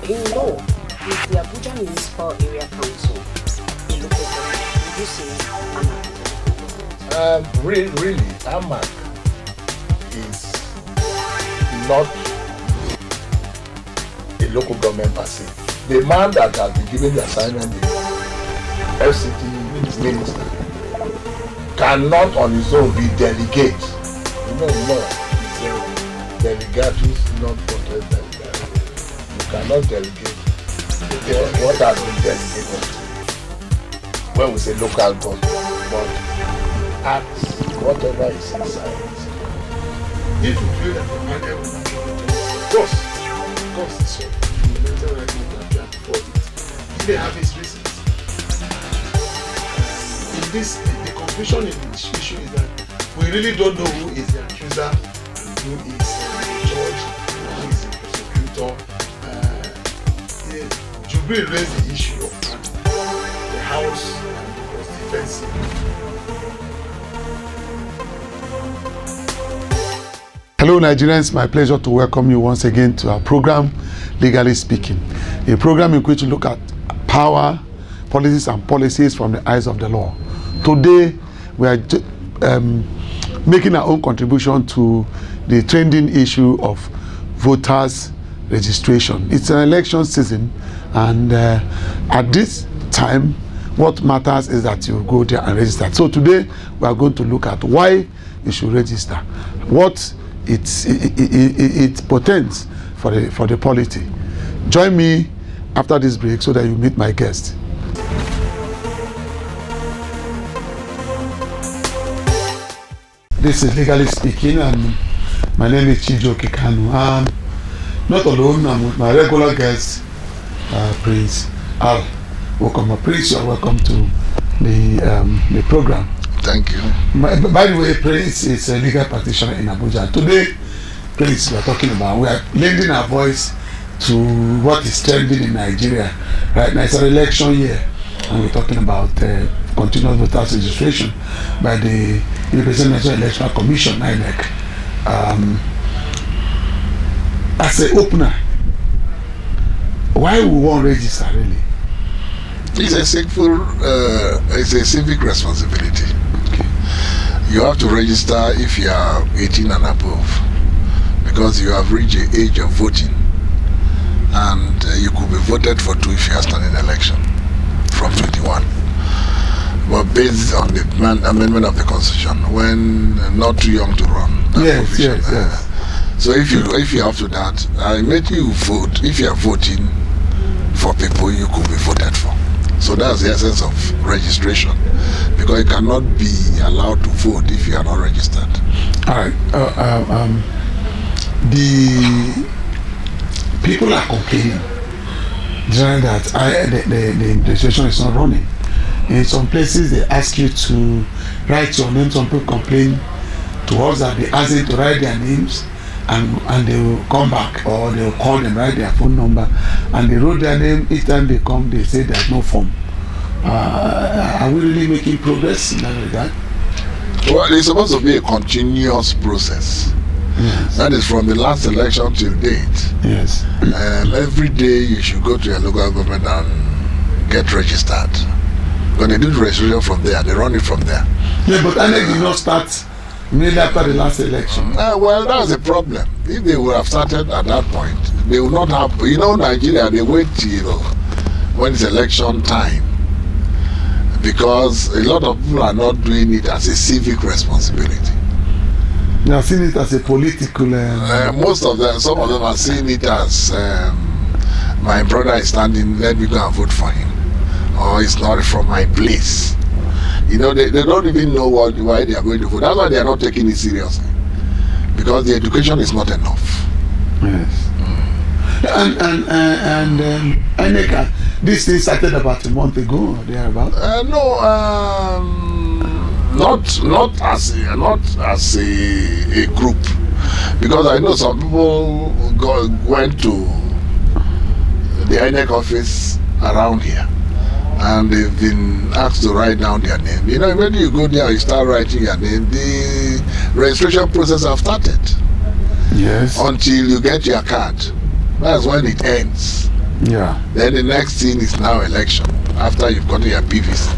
in law, is the Abuja Municipal Area Council a local government? Would you say AMAC? Really, AMAC is not a local government per se. The man that has been given the assignment, the FCT minister, cannot on his own be delegate. Delegatus, not protest delegate. You cannot delegate what has been delegated. When we say local government, but acts, whatever is inside. If you feel that the man ever of course, it's so. Fundamental right to afford it. He may have his reasons. In this, the confusion in this issue is that we really don't know who is the accuser and who is the judge, who is the prosecutor. Jubril raised the issue of the house was defensive. Hello Nigerians, my pleasure to welcome you once again to our program, Legally Speaking, a program in which we look at power, policies and policies from the eyes of the law. Today, we are making our own contribution to the trending issue of voters registration. It's an election season, and at this time, what matters is that you go there and register. So today, we are going to look at why you should register, what it portends for the polity. Join me after this break so that you meet my guest. This is Legally Speaking, and my name is Chijioke Kanu. Not alone, I'm with my regular guest, Prince Al. Welcome, Prince. You're welcome to the program. Thank you. By the way, Prince is a legal practitioner in Abuja. Today, Prince, we are talking about, we are lending our voice to what is trending in Nigeria. Right now, it's an election year, and we're talking about continuous voters registration by the Independent National Electoral Commission, INEC. As an opener, why we won't register really? It's a civic responsibility. Okay. You have to register if you are 18 and above, because you have reached the age of voting, and you could be voted for too if you are standing election from 21. But based on the amendment of the Constitution, when not too young to run. Yes. So if you have to that, I make you vote. If you are voting for people you could be voted for. So that's the essence of registration, because you cannot be allowed to vote if you are not registered. All right. The people are complaining that the registration is not running. In some places, they ask you to write your name. Some people complain to us that they ask them to write their names, and they will come back, or they will call them, write their phone number, and they wrote their name. Each time they come, they say there's no form. Are we really making progress in that regard? Well, it's supposed to be a continuous process. Yes. That is from the last election till date. Yes. Every day you should go to your local government and get registered. When they do the registration from there, they run it from there. Yeah, but INEC did not start immediately after the last election. Well, that's a problem. If they would have started at that point, they would not have. You know, Nigeria, they wait till when it's election time, because a lot of people are not doing it as a civic responsibility. They are seeing it as a political. Most of them, some of them are seeing it as my brother is standing, let me go and vote for him, or it's not from my place. You know, they don't even know why they are going to vote. That's why they are not taking it seriously, because the education is not enough. Yes. And INEC, this thing started about a month ago or thereabout. Not as a group, because I know some people went to the INEC office around here, and they've been asked to write down their name. You know, when you go there, you start writing your name, the registration process have started. Yes. Until you get your card. That's when it ends. Yeah. Then the next thing is now election after you've gotten your PVC.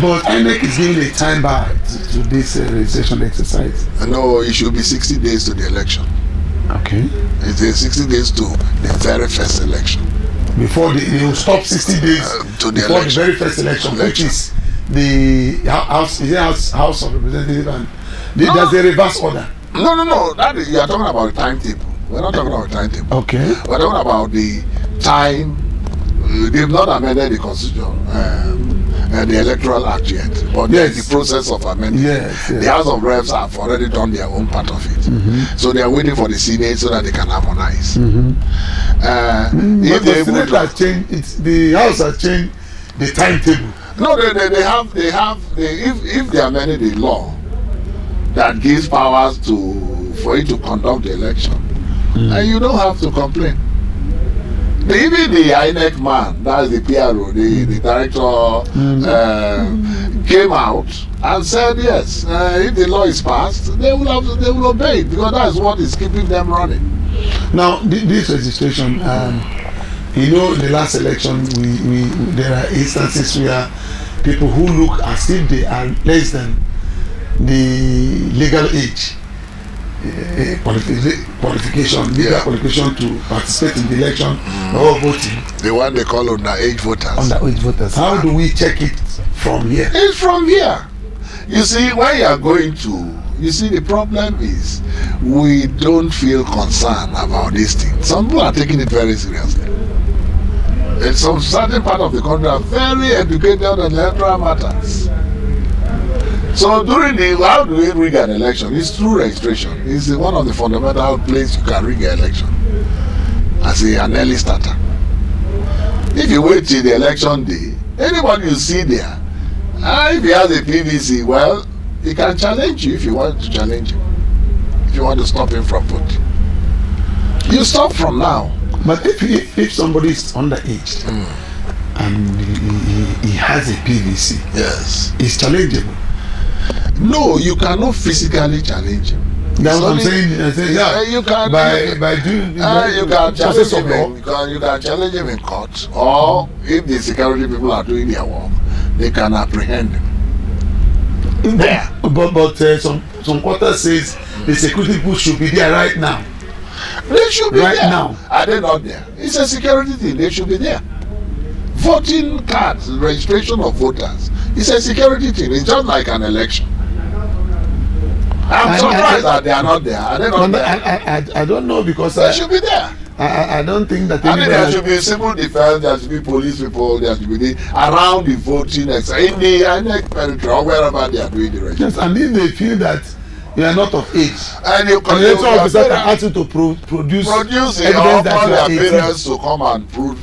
But INEC is giving a time bar to this registration exercise. No, it should be 60 days to the election. Okay. It's 60 days to the very first election. Before they will stop 60 days to the before election. the very first election, which is the House of Representatives, and there's a reverse order. No. That is, you are talking about the timetable. We're not talking about timetable. Okay. We're talking about the time. They've not amended the constitution and the electoral act yet, but yes, the process of amending. Yes. The House of Reps have already done their own part of it, so they are waiting for the Senate so that they can harmonize. If the Senate has changed, the House has changed the timetable. No, they have. If they amended the law that gives powers for you to conduct the election, and you don't have to complain. Even the INEC man, that's the PRO, the director, came out and said yes, if the law is passed, they will obey it, because that's what is keeping them running. Now, this registration, you know, in the last election, there are instances where people who look as if they are less than the legal age, qualification, legal qualification to participate in the election or voting. The one they call underage voters. Underage voters. How do we check it from here? It's from here. You see, when you are going to, you see, the problem is we don't feel concerned about these things. Some people are taking it very seriously. In some certain part of the country are very educated on electoral matters. So during how do we rig an election? It's through registration. It's one of the fundamental places you can rig an election as an early starter. If you wait till the election day, anybody you see there, if he has a PVC, well, he can challenge you if you want to challenge him. If you want to stop him from voting, you stop from now. But if somebody is underage and he has a PVC, yes, it's challengeable. No, you cannot physically challenge him. That's what I'm saying. Yeah, you can by doing you can challenge him. You can challenge him in court, or if the security people are doing their work, they can apprehend him. There. But some quarter says the security people should be there right now. They should be right there. Now. Are they not there? It's a security thing. They should be there. Voting cards, registration of voters, it's a security thing. It's just like an election. I'm surprised that they are not there. Are they not there? I don't know, because they should be there. I don't think that. I mean, there should be civil defense. There should be police people. There should be around the voting, in the INEC territory, or wherever they are doing the registration. Yes, and if they feel that you are not of age, and you can ask you to produce evidence that you are 18. Parents to come and prove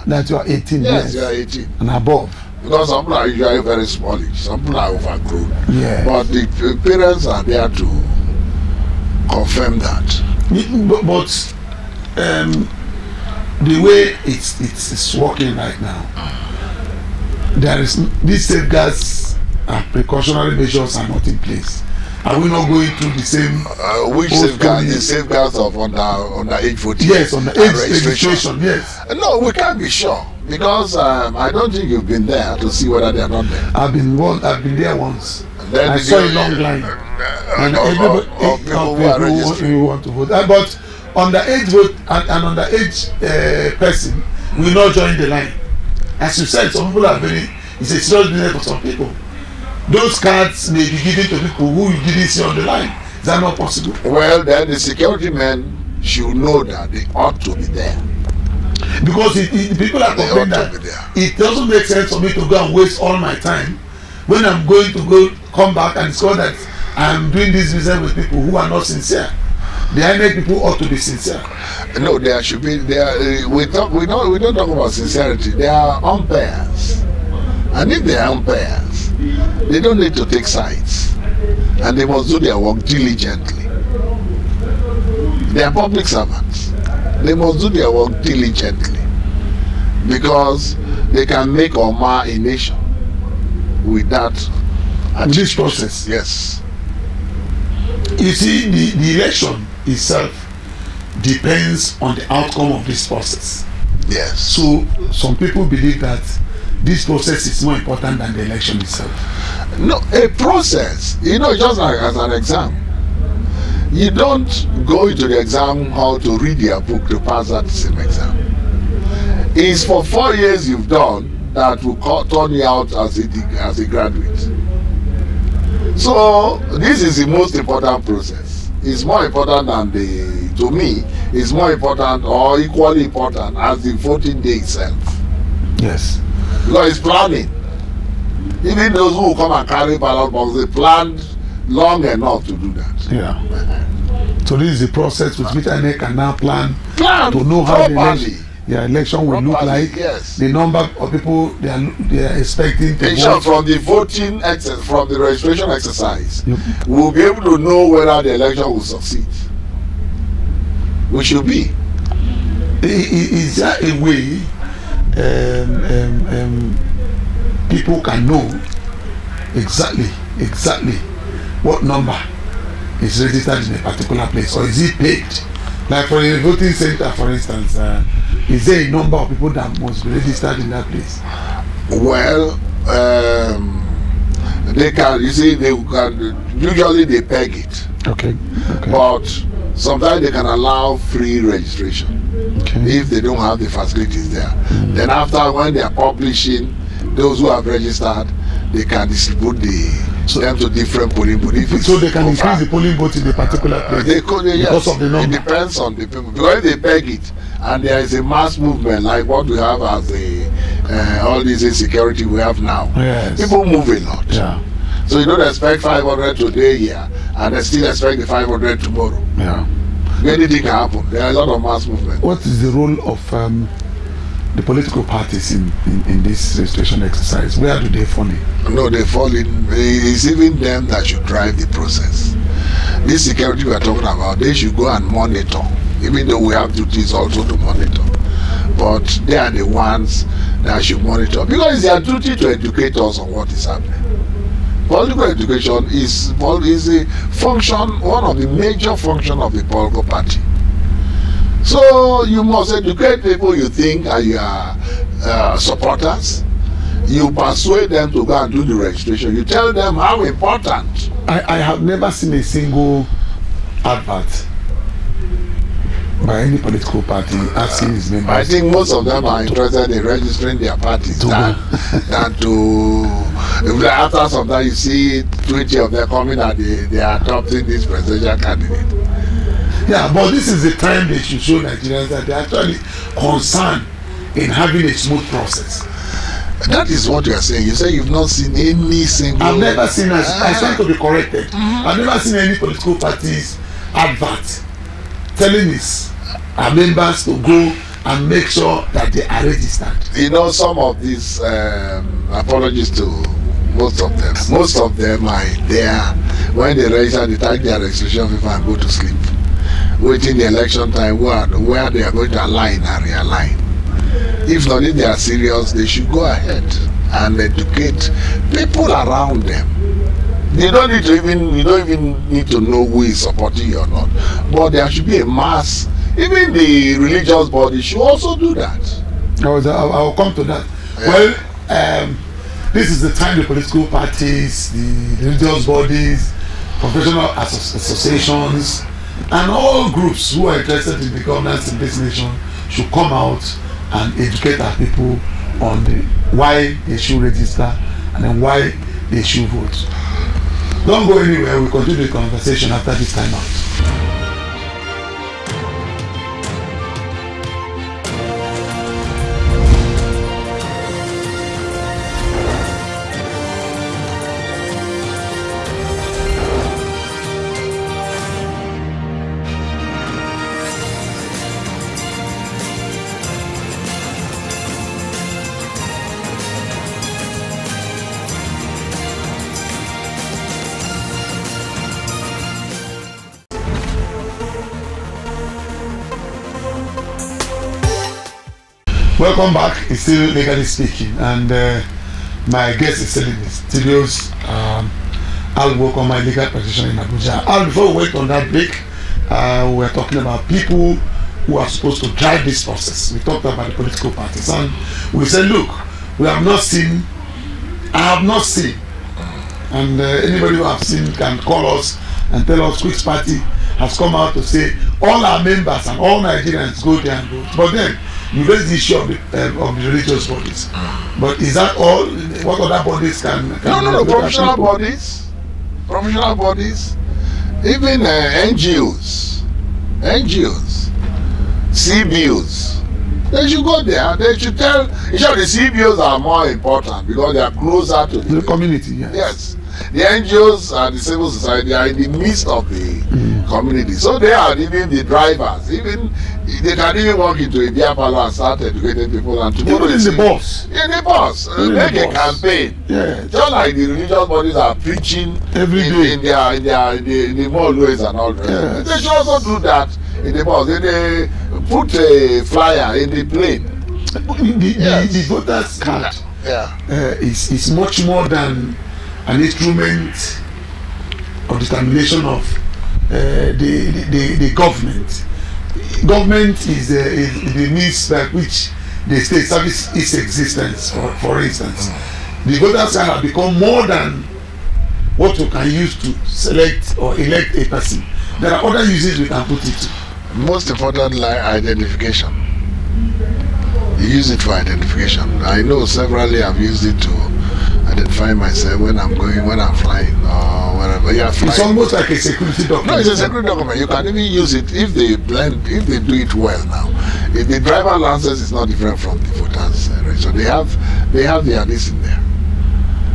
that you are 18. Yes, you are 18 and above. Because some people are usually very smallish, some people are overgrown. Yeah. But the parents are there to confirm that. But the way it's working right now, there is these safeguards and precautionary measures are not in place. Are we not going through the same? Which safeguards? The safeguards of underage voting. Yes, on the age registration. Yes. No, we can't be sure, because I don't think you've been there to see whether they are not there. I've been there once. Then I saw a long line, and everybody people who want to vote. But underage vote and underage person will not join the line. As you said, some people are it's a serious business for some people. Those cards may be given to people who you didn't see on the line. Is that not possible? Well, then the security men should know that they ought to be there. Because people are complaining that it doesn't make sense for me to go and waste all my time when I'm going to come back and discover that I'm doing this business with people who are not sincere. The INEC people ought to be sincere. No, there should be. We don't talk about sincerity. They are umpires, and if they are umpires, they don't need to take sides, and they must do their work diligently. They are public servants. They must do their work diligently, because they can make or mar a nation with that. With this process. Yes. You see, the election itself depends on the outcome of this process. Yes. So some people believe that this process is more important than the election itself. No, a process. Just like as an exam. You don't go into the exam hall to read your book to pass that same exam. It's for 4 years you've done that will turn you out as a graduate. So this is the most important process. It's more important than to me, it's more important or equally important as the voting day itself. Yes. Because it's planning. Even those who come and carry ballot box, they planned long enough to do that. Yeah. So this is the process which INEC can now plan to know how the election will look like. Yes. The number of people they are expecting to vote. From the voting from the registration exercise, we'll be able to know whether the election will succeed. We should be. Is there a way people can know exactly what number is registered in a particular place, or is it paid? Like for a voting center, for instance, is there a number of people that must be registered in that place? Well, they can. You see, they can. Usually, they peg it. Okay. But sometimes they can allow free registration if they don't have the facilities there. Then after, when they are publishing those who have registered, they can distribute them to different polling booths. So they can increase the polling booths in a particular place. They could, because of the number. It depends on the people. Because if they peg it, and there is a mass movement like what we have as all this insecurity we have now. Yes. People move a lot. Yeah. So you don't expect 500 today here, and they still expect the 500 tomorrow. Yeah. Anything can happen. There are a lot of mass movement. What is the role of the political parties in this registration exercise? Where do they fall in? No, they fall in. It's even them that should drive the process. This security we are talking about, they should go and monitor, even though we have duties also to monitor. But they are the ones that should monitor, because it's their duty to educate us on what is happening. Political education is a function, one of the major functions of the political party. So you must educate people you think are your supporters. You persuade them to go and do the registration. You tell them how important. I have never seen a single advert by any political party asking its members. I think most of them are interested in registering their parties than to. After some time, you see 20 of them coming and they are adopting this presidential candidate. Yeah, but this is the time they should show Nigerians that they are actually concerned in having a smooth process. That is what you are saying. You say you've not seen any single. I've never seen. I stand to be corrected. I've never seen any political parties advert telling our members to go and make sure that they are registered. You know, some of these apologies to most of them. Most of them are there when they register. They take their registration paper and go to sleep, waiting the election time where they are going to align and realign. If not, if they are serious, they should go ahead and educate people around them. You don't even need to know who is supporting you or not. But there should be a mass. Even the religious body should also do that. I'll come to that. Yeah. Well, this is the time the political parties, the religious bodies, professional associations, and all groups who are interested in the governance in this nation should come out and educate our people on why they should register and then why they should vote. Don't go anywhere. We'll continue the conversation after this time out. Welcome back. It's still Legally Speaking, and my guest is still in the studios. Al welcome my legal practitioner in Abuja. Al, before we went on that break, we were talking about people who are supposed to drive this process. We talked about the political parties, and we said, look, we have not seen, I have not seen, and anybody who have seen can call us and tell us which party has come out to say all our members and all Nigerians go there and vote. But then you raise the issue of the religious bodies. But is that all? What other bodies can No, professional bodies, even NGOs, CBOs. They should go there. They should tell. The CBOs are more important because they are closer to the community. Yes. The NGOs and the civil society are in the midst of the community, so they are even the drivers. Even they can even walk into a beer parlor and start educating people, and tomorrow in the bus. In the bus, make a campaign. Yes. Just like the religious bodies are preaching every day in the mallways and all that. Yes. They should also do that in the bus. They put a flyer in the plane. The voters card is much more than an instrument of determination of the government. Government is the means by which the state service its existence. For instance, the voters card have become more than what you can use to select or elect a person. There are other uses we can put it to. Most importantly, identification. You use it for identification. I know severally I've used it to identify myself when I'm flying or wherever. Yeah, it's almost like a security document. No, it's a security document. You can even use it if they do it well now. If the driver license is not different from the voters, so they have their list in there.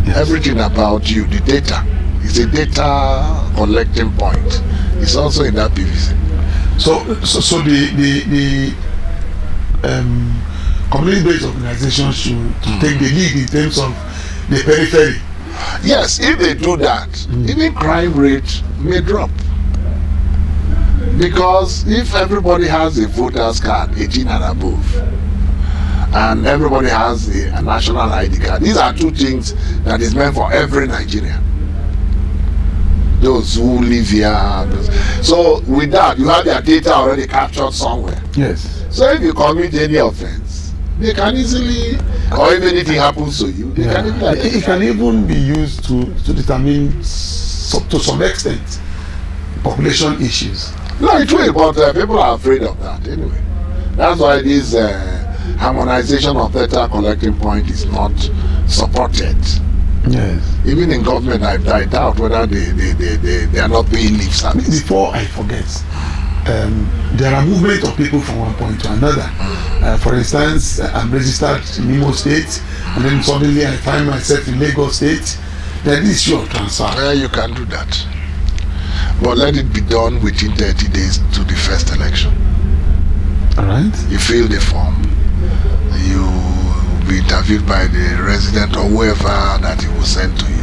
Yes. Everything about you, the data, is a data collecting point. It's also in that PVC. So the community-based organizations should take the lead in terms of the periphery. Yes, if they do that, even crime rate may drop. Because if everybody has a voter's card, 18 and above, and everybody has a national ID card, these are two things that is meant for every Nigerian. Those who live here. So with that, you have their data already captured somewhere. Yes. So if you commit any offense, they can easily, or if anything happens to you, they can even it can even be used to determine, to some extent, population issues. No, it will, but people are afraid of that anyway. That's why this harmonization of data collecting point is not supported. Yes. Even in government, I doubt whether they are not paying lip service. Before I forget, there are movement of people from one point to another. For instance, I'm registered in Imo State, and then suddenly I find myself in Lagos State. There is issue of transfer. Yeah, you can do that, but let it be done within 30 days to the first election. All right. You fill the form. You be interviewed by the resident or whoever that he will send to you,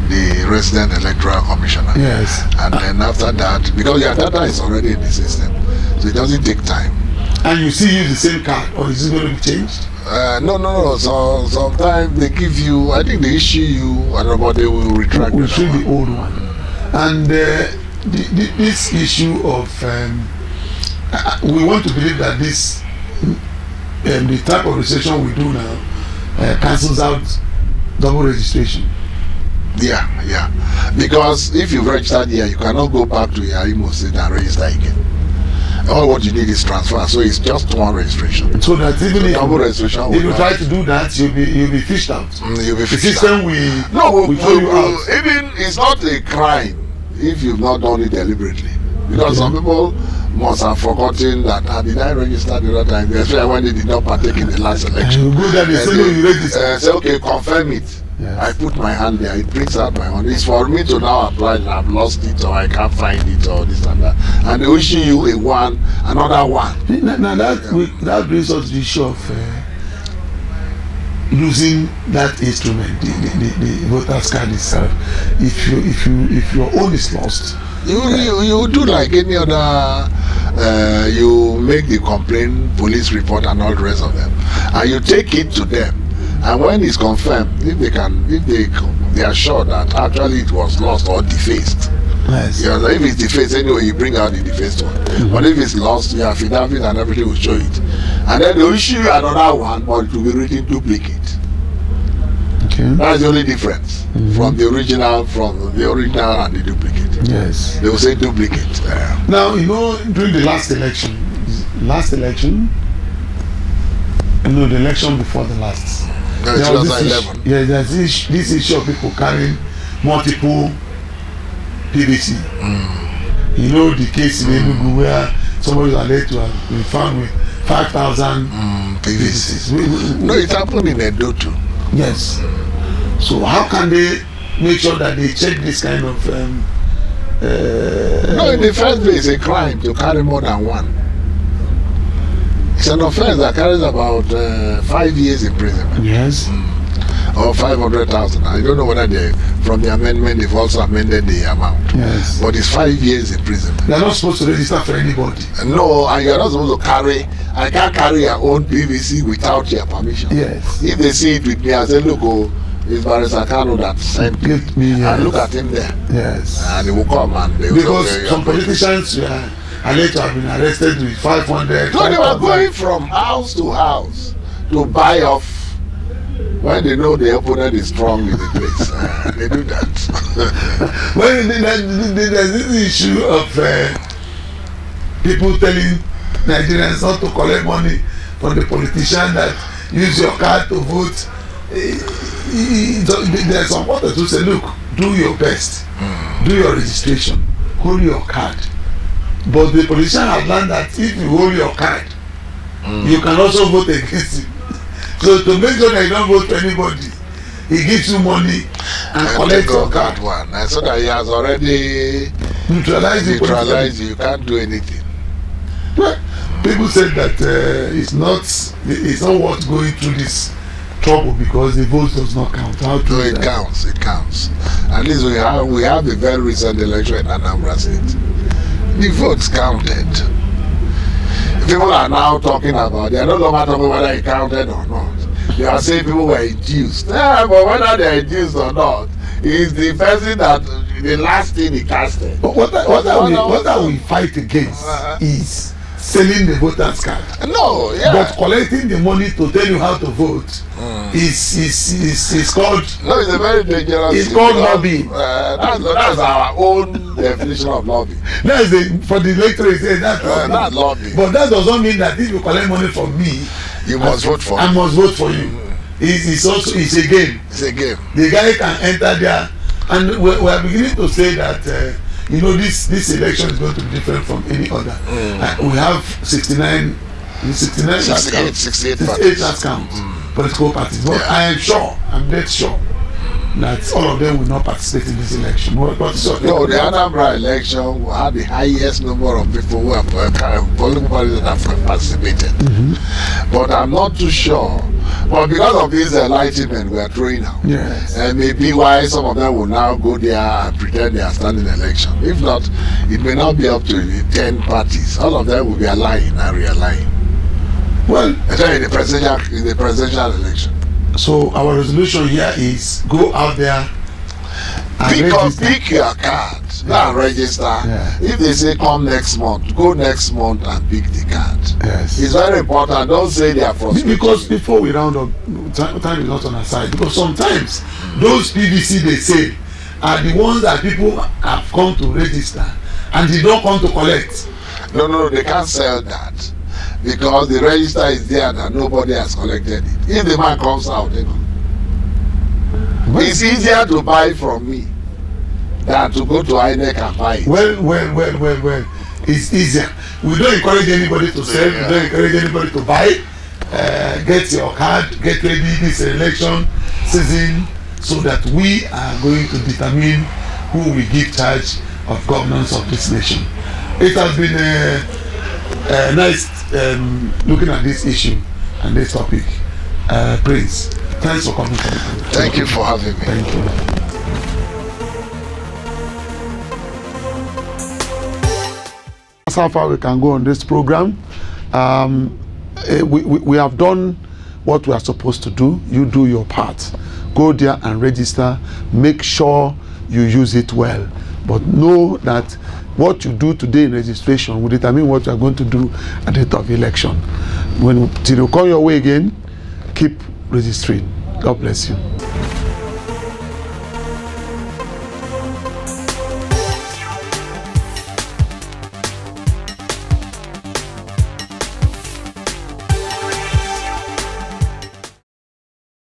the resident electoral commissioner. Yes. And then after that, because your data is already in the system, so it doesn't take time. And you still use the same card, or is it going to be changed? No. So sometimes they give you, I think they issue you, but they will retract. We'll show the old one. And this issue of we want to believe that this the type of registration we do now cancels out double registration. Yeah. Because if you've registered here, you cannot go back to your Imo State and register again. All what you need is transfer, so it's just one registration. So that even if double registration, if you try to do that, you'll be fished out. You'll be fished the system out. we throw you out. Even it's not a crime if you've not done it deliberately, because some people must have forgotten that did I register the other time, especially when they did not partake in the last election. You go there, they say no, you register. Say okay, confirm it. Yes. I put my hand there, it brings out my money. It's for me to now apply and I've lost it or I can't find it or this and that. And they issue you another one. Now that brings us to the issue of using that instrument, the voter's card itself. If your own is lost, you do like any other. You make the complaint, police report, and all the rest of them, and you take it to them. And when it's confirmed, if they are sure that actually it was lost or defaced, Yes. You know, if it's defaced anyway, you bring out the defaced one. But if it's lost, you have affidavit and everything will show it. And then they'll issue you another one, but it will be written duplicate. Okay. That's the only difference from the original and the duplicate. Yes. They will say duplicate. Now, you know, during the last election, the election before the last, No, there was 2011. there's this issue of people carrying multiple PVC. You know the case in Enugu where somebody was alleged to have been found with 5,000 PVCs. No, it happened in Edo too. Yes. So how can they make sure that they check this kind of? No, in the first place, it's a crime to carry more than one. It's an offense that carries about 5 years imprisonment. Yes. Or 500,000. I don't know whether from the amendment they've also amended the amount. Yes. But it's 5 years imprisonment. They're not supposed to register for anybody. No, and you're not supposed to carry. I can't carry your own PVC without your permission. Yes. If they see it with me, I say, look, oh, it's Barrister Kano that sent me. Give me. Yes. And look at him there. Yes. And he will come and they will Because say, okay, some politicians were alleged to have been arrested with 500. No, they were going from house to house to buy off when they know the opponent is strong in the place. They do that. Well, there's this issue of people telling Nigerians not to collect money from the politician that use your card to vote. There's some others who say, look, do your best, do your registration, hold your card. But the politician has learned that if you hold your card, you can also vote against him. So to make sure that you don't vote for anybody, he gives you money and collects your card. One. And so that he has already Neutralized you can't do anything. Well, people said that it's not worth going through this trouble because the vote does not count. How So it counts, it counts. At least we have a very recent election in Anambra State. The votes counted. People are now talking about, they are no longer talking whether it counted or not. They are saying people were induced. Yeah, but whether they are induced or not, is the person that the last thing he casted. But what we fight against is selling the voter's card. No, yeah. But collecting the money to tell you how to vote is called. No, it's a very dangerous. It's called lobbying. That's our own definition of lobbying. That's for the electorate. That's lobbying. Not lobbying. But that does not mean that if you collect money from me, You must vote for I me. must vote for you. It's a game. It's a game. The guy can enter there, and we are beginning to say that this election is going to be different from any other. We have 68 last count political parties. But I am sure, I'm dead sure, that all of them will not participate in this election. No, the Anambra election had the highest number of people who have political parties that have participated. But I'm not too sure. But because of this enlightenment we are throwing out, yes, and maybe why some of them will now go there and pretend they are standing election. If not, it may not be up to the 10 parties. All of them will be aligning and realigning. Well, in the presidential election. So our resolution here is go out there and pick your card and register. Yeah. If they say come next month, go next month and pick the card. Yes. It's very important. Don't say they are frustrated. Because before we round up, time is not on our side. Because sometimes those PVC they say are the ones that people have come to register and they don't come to collect. No, they can't sell that. Because the register is there that nobody has collected it. If the man comes out, it's easier to buy from me than to go to INEC and buy it. Well. It's easier. We don't encourage anybody to sell. We don't encourage anybody to buy. Get your card. Get ready this election season so that we are going to determine who will give charge of governance of this nation. It has been nice looking at this issue and this topic. Prince, thanks for coming. Thank you for having me. Thank you. That's how far we can go on this program. We have done what we are supposed to do. You do your part. Go there and register. Make sure you use it well. But know that what you do today in registration will determine what you are going to do at the date of election. When till you come your way again, keep registering. God bless you.